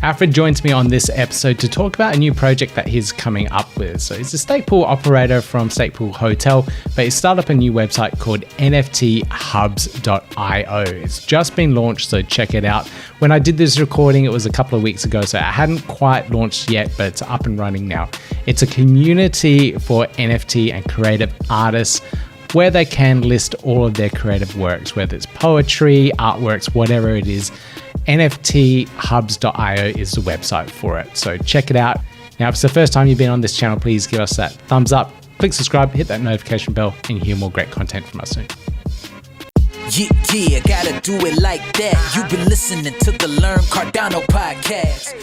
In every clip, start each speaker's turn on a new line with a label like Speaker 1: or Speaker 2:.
Speaker 1: Alfred joins me on this episode to talk about a new project that he's coming up with. So he's a stake pool operator from Stake Pool Hotel, but he's started up a new website called NFThubs.io. It's just been launched, so check it out. When I did this recording, it was a couple of weeks ago, so it hadn't quite launched yet, but it's up and running now. It's a community for NFT and creative artists where they can list all of their creative works, whether it's poetry, artworks, whatever it is. NFThubs.io is the website for it, so check it out. Now, if it's the first time you've been on this channel, please give us that thumbs up, click subscribe, hit that notification bell, and you hear more great content from us soon.
Speaker 2: Yeah, gotta do it like that. You've been listening to the Learn Cardano podcast.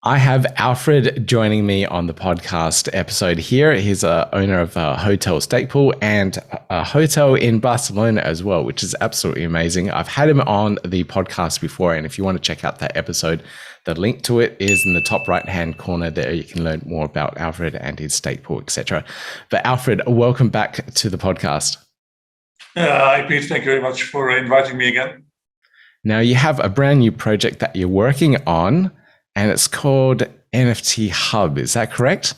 Speaker 1: I have Alfred joining me on the podcast episode here. He's a owner of a hotel stake pool and a hotel in Barcelona as well, which is absolutely amazing. I've had him on the podcast before, and if you want to check out that episode, the link to it is in the top right-hand corner there. You can learn more about Alfred and his stake pool, etc. But Alfred, welcome back to the podcast.
Speaker 3: Hi, Pete. Thank you very much for inviting me again.
Speaker 1: Now, you have a brand new project that you're working on, and it's called NFT Hub. Is that correct?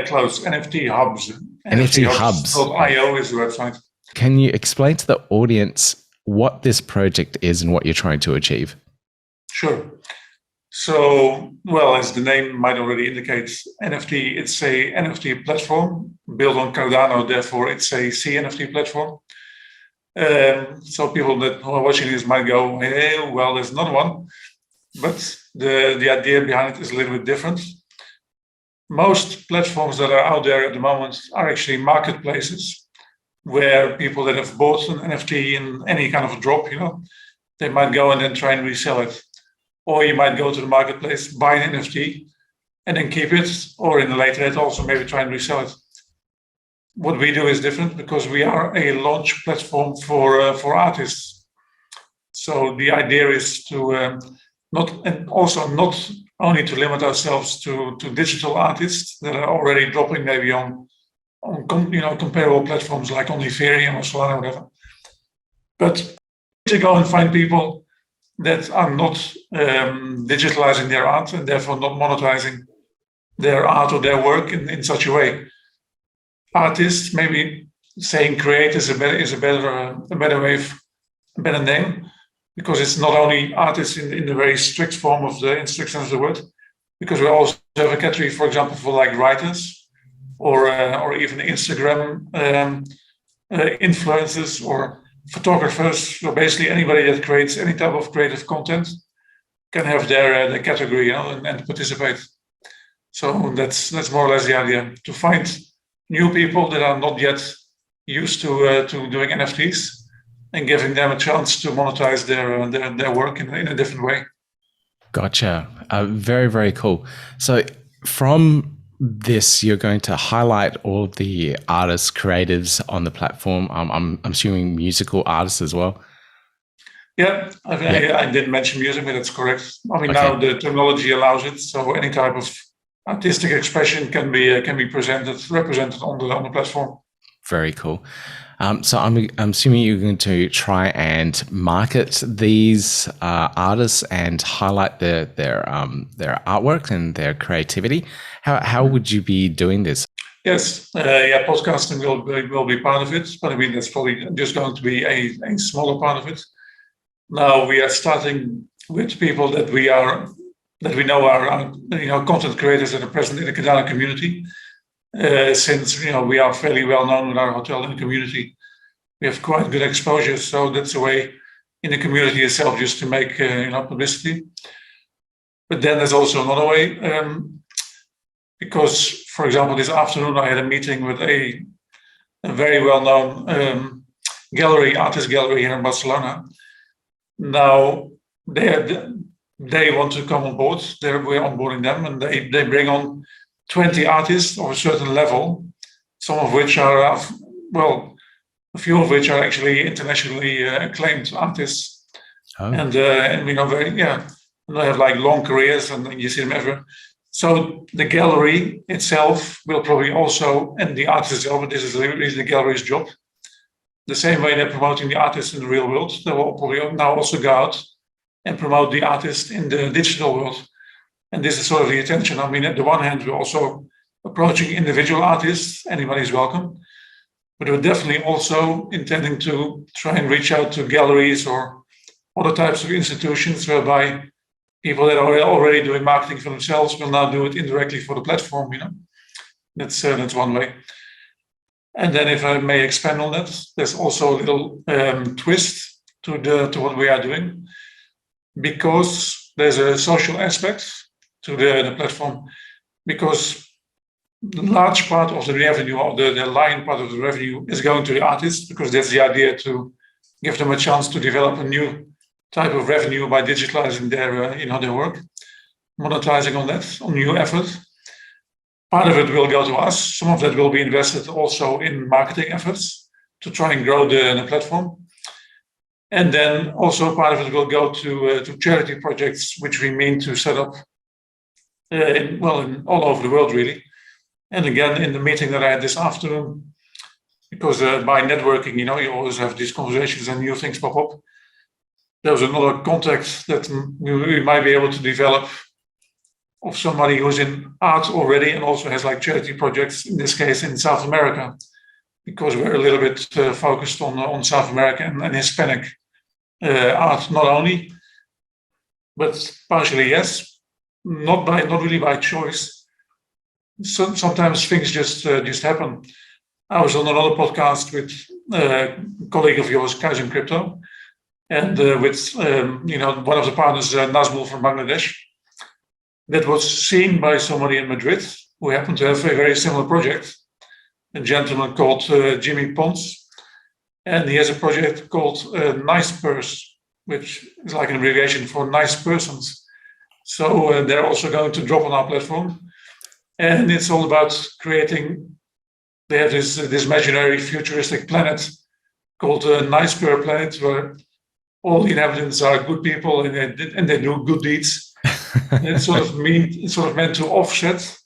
Speaker 3: Close. NFT Hubs.
Speaker 1: NFT Hubs.
Speaker 3: .io is the website.
Speaker 1: Can you explain to the audience what this project is and what you're trying to achieve?
Speaker 3: Sure. So, well, as the name might already indicate, NFT, it's a NFT platform built on Cardano. Therefore, it's a CNFT platform. So people that are watching this might go, hey, well, there's another one. But the idea behind it is a little bit different. Most platforms that are out there at the moment are actually marketplaces where people that have bought an NFT in any kind of a drop, they might go and then try and resell it. Or you might go to the marketplace, buy an NFT, and then keep it, or in a later date also maybe try and resell it. What we do is different because we are a launch platform for artists. So the idea is to not only to limit ourselves to digital artists that are already dropping maybe on comparable platforms like on Ethereum or Solana or whatever, but to go and find people that are not digitalizing their art and therefore not monetizing their art or their work in such a way. Artists, maybe saying create is a better name. Because it's not only artists in the very strict form of the strict sense of the word, because we also have a category, for example, for like writers or even Instagram influencers or photographers. So basically, anybody that creates any type of creative content can have their category, and participate. So that's more or less the idea: to find new people that are not yet used to doing NFTs. And giving them a chance to monetize their work in a different way. Gotcha.
Speaker 1: Very, very cool. So from this, you're going to highlight all of the artists, creatives on the platform. I'm assuming musical artists as well.
Speaker 3: Yeah, I did mention music, but that's correct. I mean, Now the technology allows it, so any type of artistic expression can be represented on the platform.
Speaker 1: Very cool. So I'm assuming you're going to try and market these artists and highlight their artwork and their creativity. How would you be doing this?
Speaker 3: Yes, podcasting will be part of it, but I mean that's probably just going to be a smaller part of it. Now we are starting with people that we know are content creators that are present in the Cardano community. Since we are fairly well known with our hotel in the community, we have quite good exposure. So that's a way in the community itself just to make publicity. But then there's also another way, because for example, this afternoon I had a meeting with a very well known artist gallery here in Barcelona. Now they want to come on board. We're onboarding them, and they bring on 20 artists of a certain level, some of which are, a few of which are actually internationally acclaimed artists. Oh. And they have like long careers, and you see them everywhere. So the gallery itself will probably also, and the artist itself, but this is really the gallery's job. The same way they're promoting the artists in the real world, they will probably now also go out and promote the artist in the digital world. And this is sort of the intention. I mean, at the one hand, we're also approaching individual artists. Anybody's welcome. But we're definitely also intending to try and reach out to galleries or other types of institutions whereby people that are already doing marketing for themselves will now do it indirectly for the platform. That's one way. And then, if I may expand on that, there's also a little twist to what we are doing, because there's a social aspect to the platform, because the large part of the revenue, or the lion part of the revenue, is going to the artists, because that's the idea, to give them a chance to develop a new type of revenue by digitalizing their work, monetizing on that, on new effort. Part of it will go to us. Some of that will be invested also in marketing efforts to try and grow the platform. And then also part of it will go to charity projects, which we mean to set up in all over the world, really. And again, in the meeting that I had this afternoon, because by networking, you always have these conversations and new things pop up. There was another contact that we might be able to develop of somebody who's in art already and also has like charity projects, in this case in South America, because we're a little bit focused on South America and Hispanic art, not only, but partially yes, not really by choice. So sometimes things just happen. I was on another podcast with a colleague of yours, Kaizen Crypto, and with one of the partners, Nazmul from Bangladesh. That was seen by somebody in Madrid who happened to have a very similar project, a gentleman called Jimmy Pons, and he has a project called Nice Purse, which is like an abbreviation for nice persons. So they're also going to drop on our platform, and it's all about creating. They have this imaginary futuristic planet called Nice Purse Planet, where all the inhabitants are good people and they do good deeds. It's sort of meant to offset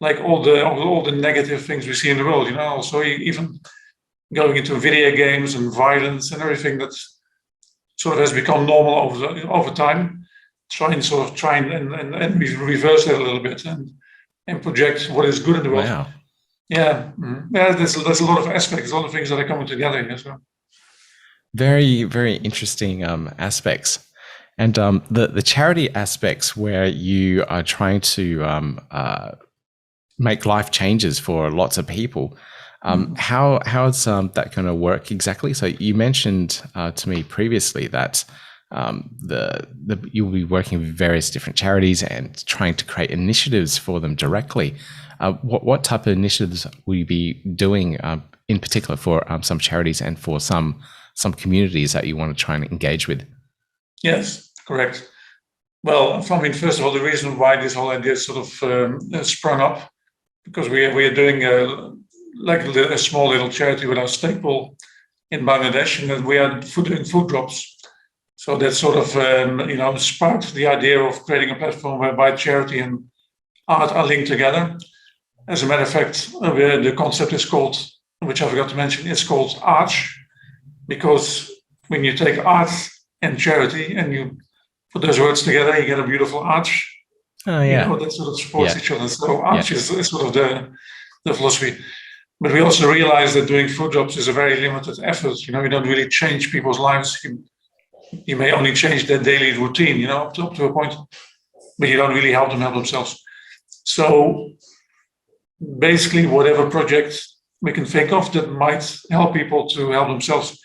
Speaker 3: like all the negative things we see in the world, Also, even going into video games and violence and everything that sort of has become normal over time. Try and reverse that a little bit and project what is good in the world.
Speaker 1: Wow.
Speaker 3: Yeah, there's a lot of aspects, a lot of things that are coming together here. So.
Speaker 1: Very, very interesting aspects. And the charity aspects, where you are trying to make life changes for lots of people. How's that going to work exactly? So you mentioned to me previously that you'll be working with various different charities and trying to create initiatives for them directly. What type of initiatives will you be doing in particular for some charities and for some communities that you want to try and engage with?
Speaker 3: Yes, correct. Well, first of all, the reason why this whole idea sort of sprung up, because we are doing a small little charity with our stake pool in Bangladesh, and then we are doing food drops. So that sort of sparked the idea of creating a platform whereby charity and art are linked together. As a matter of fact, the concept is called, which I forgot to mention, it's called Arch, because when you take art and charity and you put those words together, you get a beautiful arch.
Speaker 1: Oh yeah,
Speaker 3: that sort of supports each other. So arch is sort of the philosophy. But we also realize that doing food drops is a very limited effort. You don't really change people's lives. You may only change their daily routine, up to a point, but you don't really help them help themselves. So basically, whatever project we can think of that might help people to help themselves.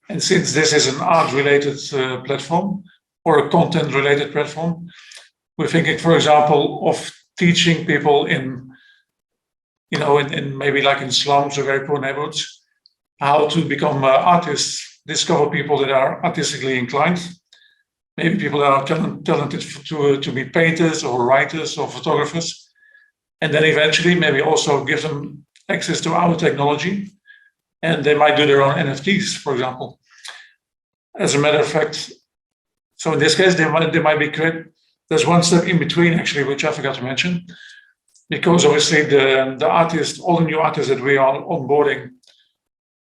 Speaker 3: And since this is an art-related platform or a content-related platform, we're thinking, for example, of teaching people in maybe like in slums or very poor neighborhoods, how to become artists, discover people that are artistically inclined, maybe people that are talented to be painters or writers or photographers, and then eventually maybe also give them access to our technology, and they might do their own NFTs, for example. As a matter of fact, so in this case, they might be created. There's one step in between, actually, which I forgot to mention, because obviously the artists, all the new artists that we are onboarding,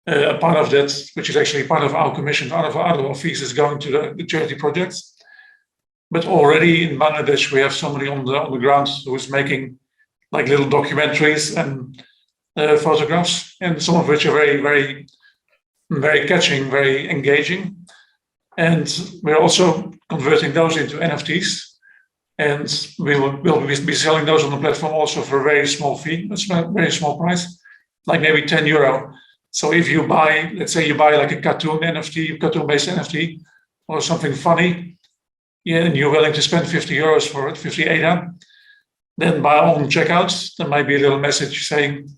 Speaker 3: a part of that, which is actually part of our commission, out of our fees, is going to the charity projects. But already in Bangladesh, we have somebody on the ground who is making like little documentaries and photographs, and some of which are very, very, very catching, very engaging. And we're also converting those into NFTs. And we'll be selling those on the platform also for a very small fee, a very small price, like maybe €10. So if you buy, let's say you buy like a cartoon NFT, cartoon-based NFT, or something funny, and you're willing to spend €50 for it, 50 ADA, then by on checkout, there might be a little message saying,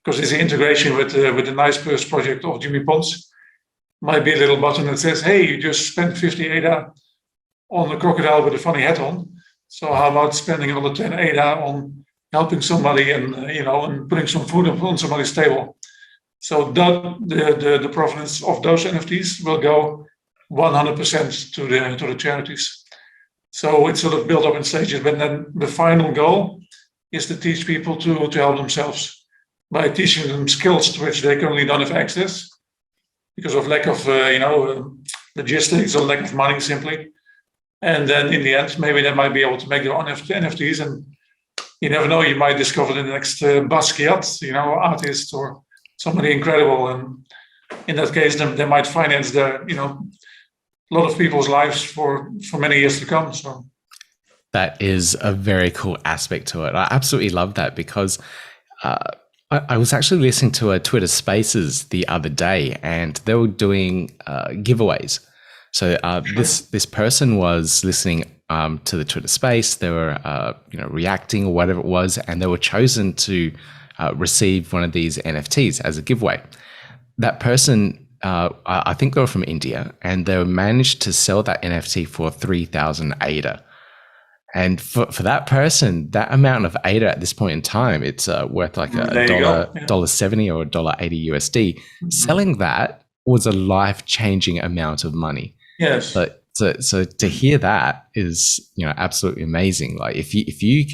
Speaker 3: because it's an integration with the Nice Purse project of Jimmy Pons, might be a little button that says, "Hey, you just spent 50 ADA on a crocodile with a funny hat on. So how about spending another 10 ADA on helping somebody and and putting some food on somebody's table?" So the provenance of those NFTs will go 100% to the charities. So it's sort of built up in stages, but then the final goal is to teach people to help themselves by teaching them skills to which they currently don't have access because of lack of logistics or lack of money simply. And then in the end, maybe they might be able to make their own NFTs, and you never know, you might discover the next Basquiat, artist or somebody incredible. And in that case, they might finance a lot of people's lives for many years to come. So
Speaker 1: that is a very cool aspect to it. I absolutely love that because I was actually listening to a Twitter Spaces the other day, and they were doing giveaways. So this person was listening to the Twitter Space. They were reacting or whatever it was, and they were chosen to receive one of these NFTs as a giveaway. That person, I think they were from India, and they managed to sell that NFT for 3,000 ADA. And for that person, that amount of ADA at this point in time, it's worth like $1.70 or $1.80 USD. Mm-hmm. Selling that was a life-changing amount of money.
Speaker 3: Yes.
Speaker 1: So to hear that is absolutely amazing. Like if you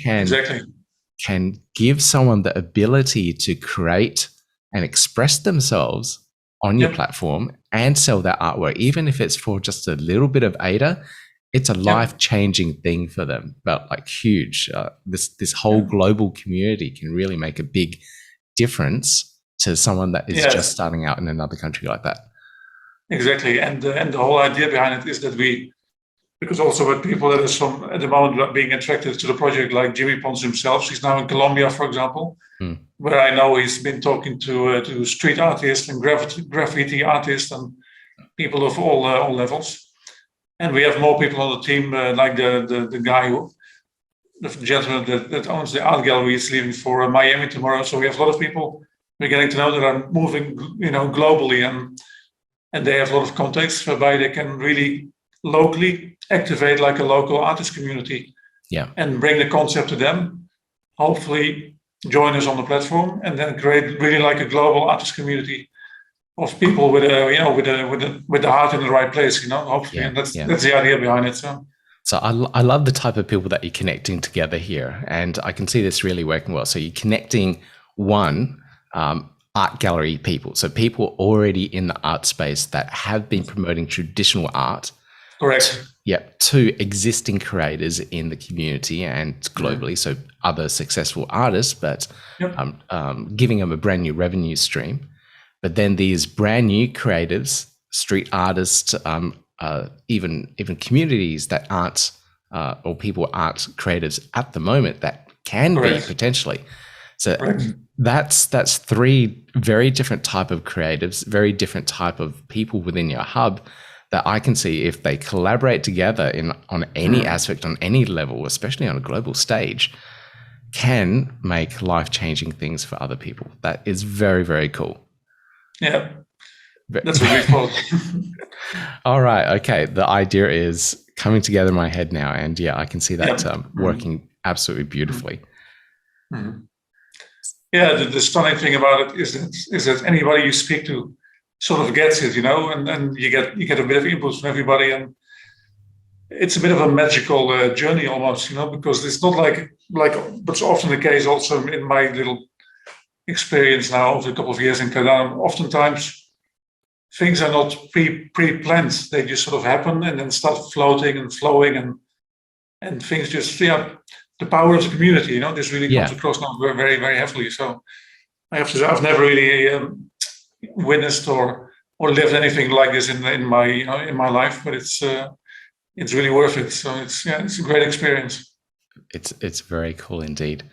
Speaker 1: can give someone the ability to create and express themselves on your platform and sell that artwork, even if it's for just a little bit of ADA, it's a life-changing thing for them, but like huge. This whole global community can really make a big difference to someone that is just starting out in another country like that.
Speaker 3: Exactly, and the whole idea behind it is that because also with people that are at the moment being attracted to the project, like Jimmy Pons himself, he's now in Colombia, for example, where I know he's been talking to street artists and graffiti artists and people of all levels. And we have more people on the team, like the guy the gentleman that owns the art gallery is leaving for Miami tomorrow. So we have a lot of people we're getting to know that are moving, globally, and they have a lot of contacts whereby they can really locally activate like a local artist community, and bring the concept to them. Hopefully, join us on the platform, and then create really like a global artist community of people with the heart in the right place, hopefully. And that's the idea behind it.
Speaker 1: So I love the type of people that you're connecting together here, and I can see this really working well. So you're connecting art gallery people, so people already in the art space that have been promoting traditional art.
Speaker 3: Correct.
Speaker 1: To existing creators in the community and globally, so other successful artists, but giving them a brand new revenue stream. But then these brand new creatives, street artists, even communities that aren't, or people aren't creatives at the moment that can be potentially. So that's three very different type of creatives, very different type of people within your hub that I can see if they collaborate together on any aspect, on any level, especially on a global stage, can make life-changing things for other people. That is very, very cool.
Speaker 3: Yeah, that's what we thought.
Speaker 1: All right. Okay. The idea is coming together in my head now. And I can see that working absolutely beautifully.
Speaker 3: Mm-hmm. Yeah, the stunning thing about it is that anybody you speak to sort of gets it, and you get a bit of input from everybody, and it's a bit of a magical journey almost, because it's not like what's often the case also in my little experience now over a couple of years in Cardano. Oftentimes things are not pre-planned; they just sort of happen and then start floating and flowing, and and things just the power of the community. This really comes
Speaker 1: Yeah.
Speaker 3: across now very, very heavily. So I have to say, I've never really witnessed or lived anything like this in my life, but it's really worth it. So it's a great experience.
Speaker 1: It's very cool indeed.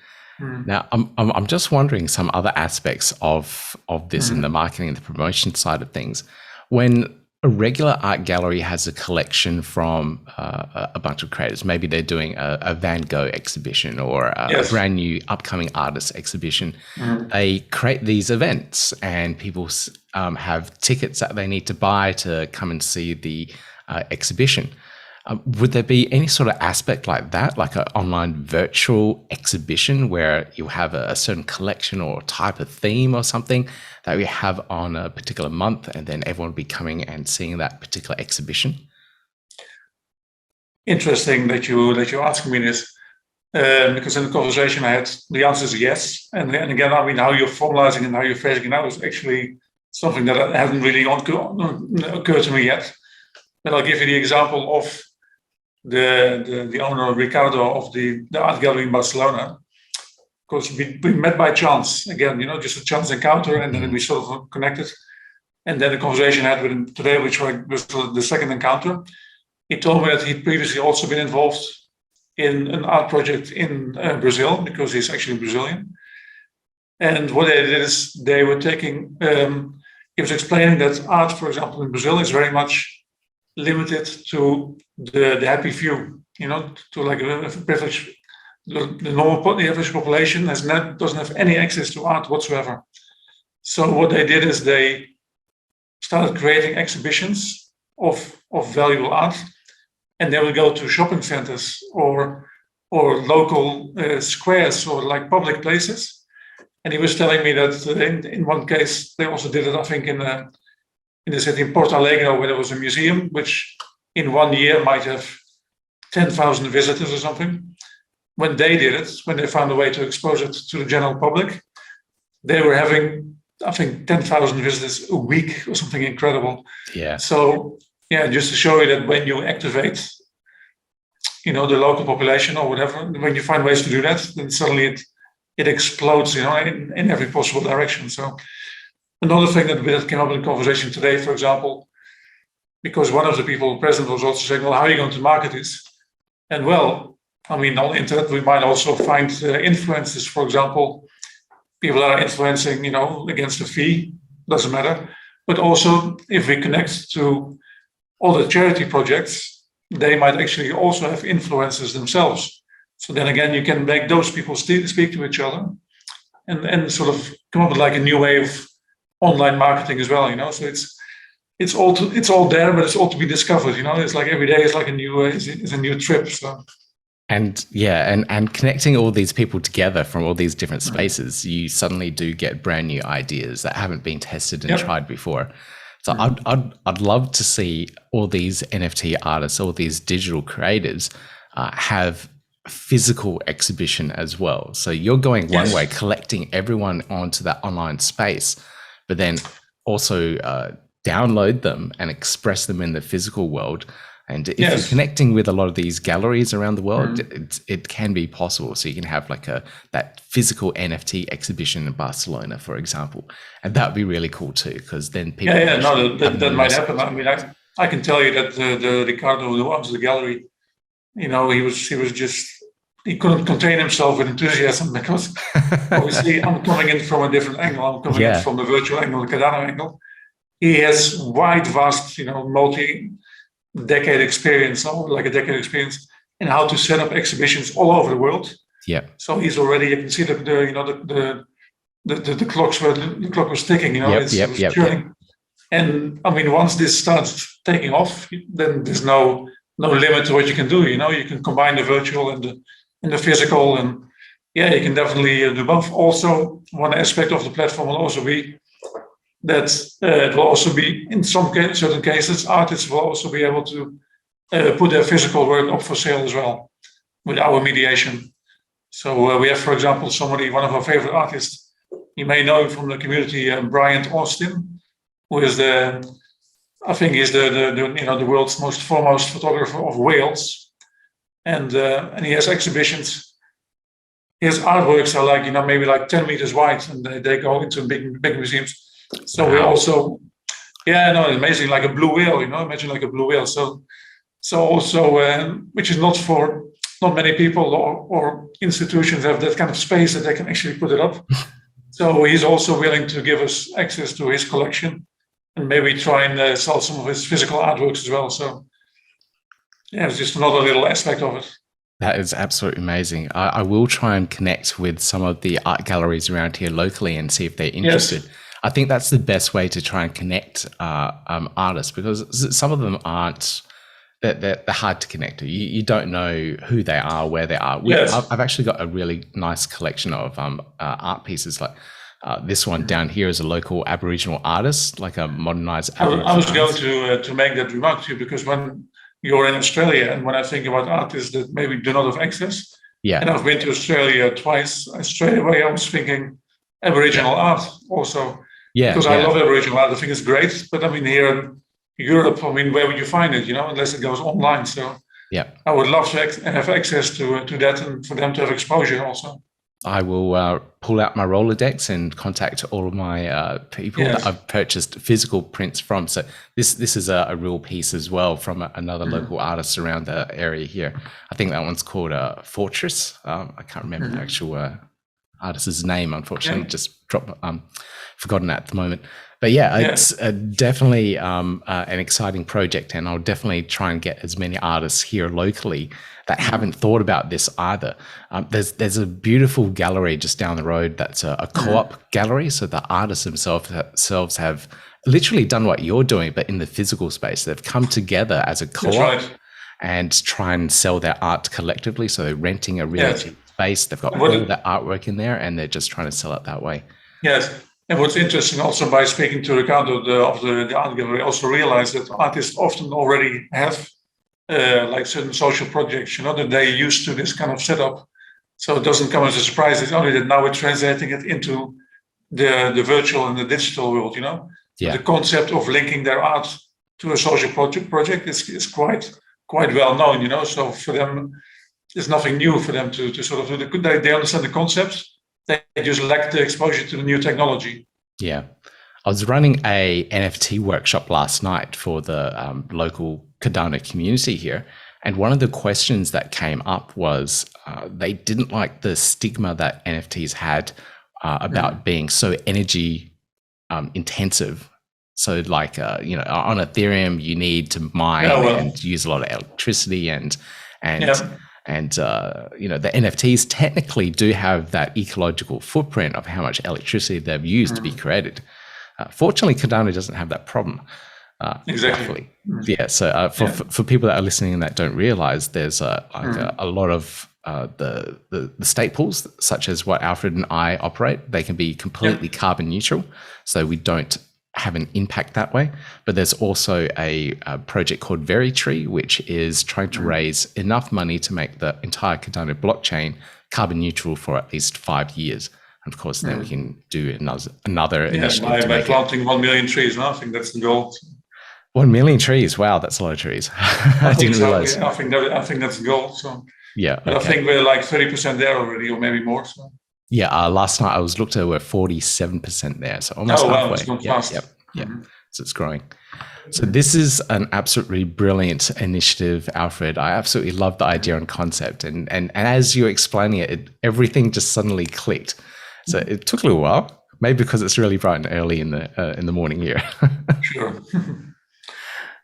Speaker 3: Mm.
Speaker 1: Now, I'm just wondering some other aspects of this in the marketing and the promotion side of things. When a regular art gallery has a collection from a bunch of creators, maybe they're doing a Van Gogh exhibition or a brand new upcoming artist exhibition, they create these events and people have tickets that they need to buy to come and see the exhibition. Would there be any sort of aspect like that, like an online virtual exhibition where you have a certain collection or type of theme or something that we have on a particular month, and then everyone will be coming and seeing that particular exhibition?
Speaker 3: Interesting that you asking me this, because in the conversation I had, the answer is yes. And again, I mean, how you're formalizing and how you're phrasing it now is actually something that hasn't really occurred to me yet. But I'll give you the example of the owner, Ricardo, of the art gallery in Barcelona. Because we met by chance, again, just a chance encounter, and then we sort of connected. And then the conversation I had with him today, which was the second encounter, he told me that he'd previously also been involved in an art project in Brazil, because he's actually Brazilian. And what they did is they were taking, he was explaining that art, for example, in Brazil is very much limited to the happy few, to like a privilege. The average population doesn't have any access to art whatsoever. So what they did is they started creating exhibitions of valuable art, and they would go to shopping centers or local squares or like public places. And he was telling me that in one case they also did it, I think, in the city in Porto Alegre, where there was a museum which in 1 year might have 10,000 visitors or something. When they did it, when they found a way to expose it to the general public, they were having, I think, 10,000 visitors a week or something incredible.
Speaker 1: Yeah.
Speaker 3: So, just to show you that when you activate, the local population or whatever, when you find ways to do that, then suddenly it explodes, in every possible direction. So another thing that came up in the conversation today, for example, because one of the people present was also saying, well, how are you going to market this? And well, I mean, on the internet, we might also find influencers, for example, people that are influencing, against a fee, doesn't matter. But also, if we connect to all the charity projects, they might actually also have influencers themselves. So then again, you can make those people speak to each other and sort of come up with like a new way of online marketing as well, So it's all there, but it's all to be discovered, It's like every day is like a new trip. So.
Speaker 1: And and connecting all these people together from all these different spaces, you suddenly do get brand new ideas that haven't been tested and tried before. So I'd love to see all these NFT artists, all these digital creators have physical exhibition as well. So you're going one way, collecting everyone onto that online space, but then also download them and express them in the physical world. And if you're connecting with a lot of these galleries around the world, it can be possible. So you can have like that physical NFT exhibition in Barcelona, for example, and that would be really cool too, because then people.
Speaker 3: That might happen. I mean, I can tell you that the Ricardo who owns the gallery, he couldn't contain himself with enthusiasm, because obviously I'm coming in from a different angle. I'm coming in from the virtual angle, the Cardano angle. He has vast, multi-decade experience, or like a decade experience, in how to set up exhibitions all over the world.
Speaker 1: Yeah.
Speaker 3: So he's already, you can see the clock was ticking. It's turning. And I mean, once this starts taking off, then there's no limit to what you can do. You can combine the virtual and the physical, and you can definitely do both. Also, one aspect of the platform will also be that it will also be, in certain cases, artists will also be able to put their physical work up for sale as well with our mediation. So we have, for example, one of our favorite artists. You may know him from the community, Bryant Austin, who is the world's most foremost photographer of whales. and he has exhibitions. His artworks are like, maybe like 10 meters wide, and they go into big museums. So we also, amazing, like a blue whale, imagine like a blue whale. So also, which is not many people or institutions have that kind of space that they can actually put it up. So he's also willing to give us access to his collection and maybe try and sell some of his physical artworks as well. So it's just another little aspect of it.
Speaker 1: That is absolutely amazing. I will try and connect with some of the art galleries around here locally and see if they're interested. Yes. I think that's the best way to try and connect artists, because some of them aren't, they're hard to connect to. You don't know who they are, where they are.
Speaker 3: Yes.
Speaker 1: I've actually got a really nice collection of art pieces. Like this one down here is a local Aboriginal artist, like a modernized Aboriginal
Speaker 3: I was going to make that remark to you, because when you're in Australia, and when I think about artists that maybe do not have access, and I've been to Australia twice, straight away I was thinking Aboriginal art also. Because I love Aboriginal art. I think it's great. But I mean, here in Europe, where would you find it, unless it goes online? So I would love to have access to that, and for them to have exposure also.
Speaker 1: I will pull out my Rolodex and contact all of my people that I've purchased physical prints from. So this is a real piece as well from another local artist around the area here. I think that one's called Fortress. I can't remember the actual artist's name, unfortunately. Just forgotten at the moment. But it's definitely an exciting project, and I'll definitely try and get as many artists here locally that haven't thought about this either. There's a beautiful gallery just down the road that's a co-op gallery. So the artists themselves have literally done what you're doing, but in the physical space. They've come together as a co-op and try and sell their art collectively. So they're renting a really cheap space. They've got all the artwork in there, and they're just trying to sell it that way.
Speaker 3: Yes. And what's interesting also, by speaking to Ricardo of the art gallery, also realized that artists often already have like certain social projects, that they're used to this kind of setup. So it doesn't come as a surprise. It's only that now we're translating it into the virtual and the digital world, The concept of linking their art to a social project is quite well known, So for them, it's nothing new for them to sort of do. They understand the concepts. They just lack the exposure to the new technology.
Speaker 1: Yeah. I was running a NFT workshop last night for the local Cardano community here. And one of the questions that came up was they didn't like the stigma that NFTs had about being so energy intensive. So like, on Ethereum, you need to mine and use a lot of electricity and the NFTs technically do have that ecological footprint of how much electricity they've used to be created. Fortunately, Cardano doesn't have that problem.
Speaker 3: Exactly.
Speaker 1: Yeah. So for people that are listening and that don't realize, there's a lot of the staples, such as what Alfred and I operate. They can be completely carbon neutral, so we don't have an impact that way. But there's also a project called Veritree, which is trying to raise enough money to make the entire Cardano blockchain carbon neutral for at least 5 years. And of course, then we can do another initiative.
Speaker 3: By planting 1 million trees, I think that's the goal.
Speaker 1: 1 million trees. Wow, that's a lot of trees. I didn't realize.
Speaker 3: Yeah, I think that's the goal. So
Speaker 1: but
Speaker 3: I think we're like 30% there already, or maybe more. So.
Speaker 1: Yeah, last night I was looked at, we're 47% there, so almost halfway.
Speaker 3: It's gone fast.
Speaker 1: So it's growing. So this is an absolutely brilliant initiative, Alfred. I absolutely love the idea and concept, and as you're explaining it, everything just suddenly clicked. So it took a little while, maybe because it's really bright and early in the morning here.
Speaker 3: Sure.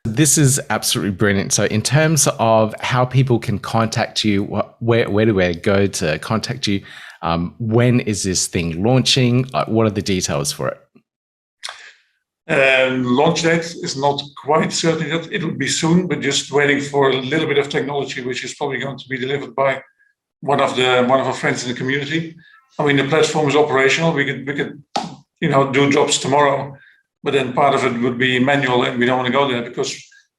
Speaker 1: This is absolutely brilliant. So in terms of how people can contact you, where do they go to contact you? When is this thing launching? What are the details for it?
Speaker 3: Launch date is not quite certain yet. It will be soon, but just waiting for a little bit of technology, which is probably going to be delivered by one of our friends in the community. I mean, the platform is operational. We could do jobs tomorrow, but then part of it would be manual, and we don't want to go there because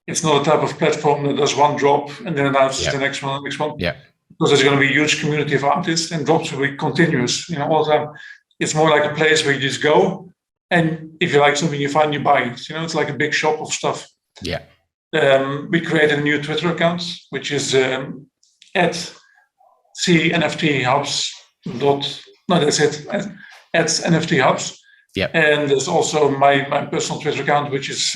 Speaker 3: it's not a type of platform that does one drop and then announces the next one.
Speaker 1: Yeah.
Speaker 3: Because there's going to be a huge community of artists, and drops will be continuous, all the time. It's more like a place where you just go, and if you like something, you find, you buy it. It's like a big shop of stuff.
Speaker 1: Yeah.
Speaker 3: We created a new Twitter account, which is at CNFT Hubs. No, that's it. At NFT Hubs.
Speaker 1: Yep.
Speaker 3: And there's also my personal Twitter account, which is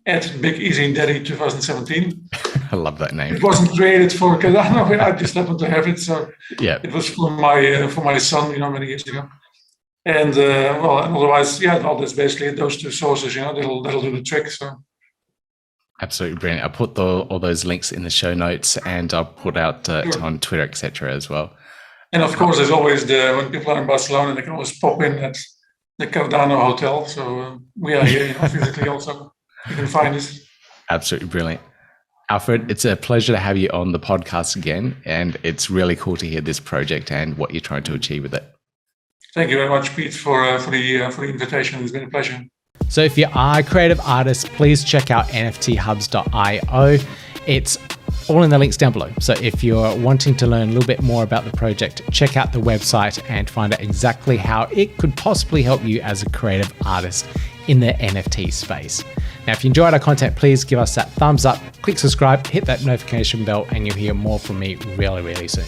Speaker 3: at Big Easy Daddy 2017.
Speaker 1: I love that name.
Speaker 3: It wasn't created for Cardano. I just happened to have it. So
Speaker 1: yeah,
Speaker 3: it was for my son, many years ago. And and otherwise, well, that's basically those two sources. That'll do the trick. So
Speaker 1: absolutely brilliant. I'll put all those links in the show notes, and I'll put out on Twitter, etc. as well.
Speaker 3: And of course, there's always when people are in Barcelona, they can always pop in at the Cardano Hotel. So we are here physically also. You can find us.
Speaker 1: Absolutely brilliant. Alfred, it's a pleasure to have you on the podcast again. And it's really cool to hear this project and what you're trying to achieve with it.
Speaker 3: Thank you very much, Pete, for the invitation. It's been a pleasure.
Speaker 4: So if you are a creative artist, please check out nfthubs.io. It's all in the links down below. So if you're wanting to learn a little bit more about the project, check out the website and find out exactly how it could possibly help you as a creative artist in the NFT space. Now, if you enjoyed our content, please give us that thumbs up, click subscribe, hit that notification bell, and you'll hear more from me really, really soon.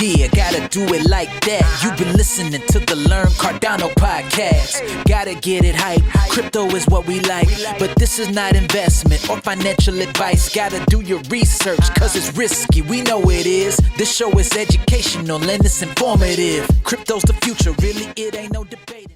Speaker 2: Yeah, gotta do it like that. You've been listening to the Learn Cardano podcast. Gotta get it hype. Crypto is what we like, but this is not investment or financial advice. Gotta do your research, cause it's risky. We know it is. This show is educational and it's informative. Crypto's the future, really, it ain't no debating.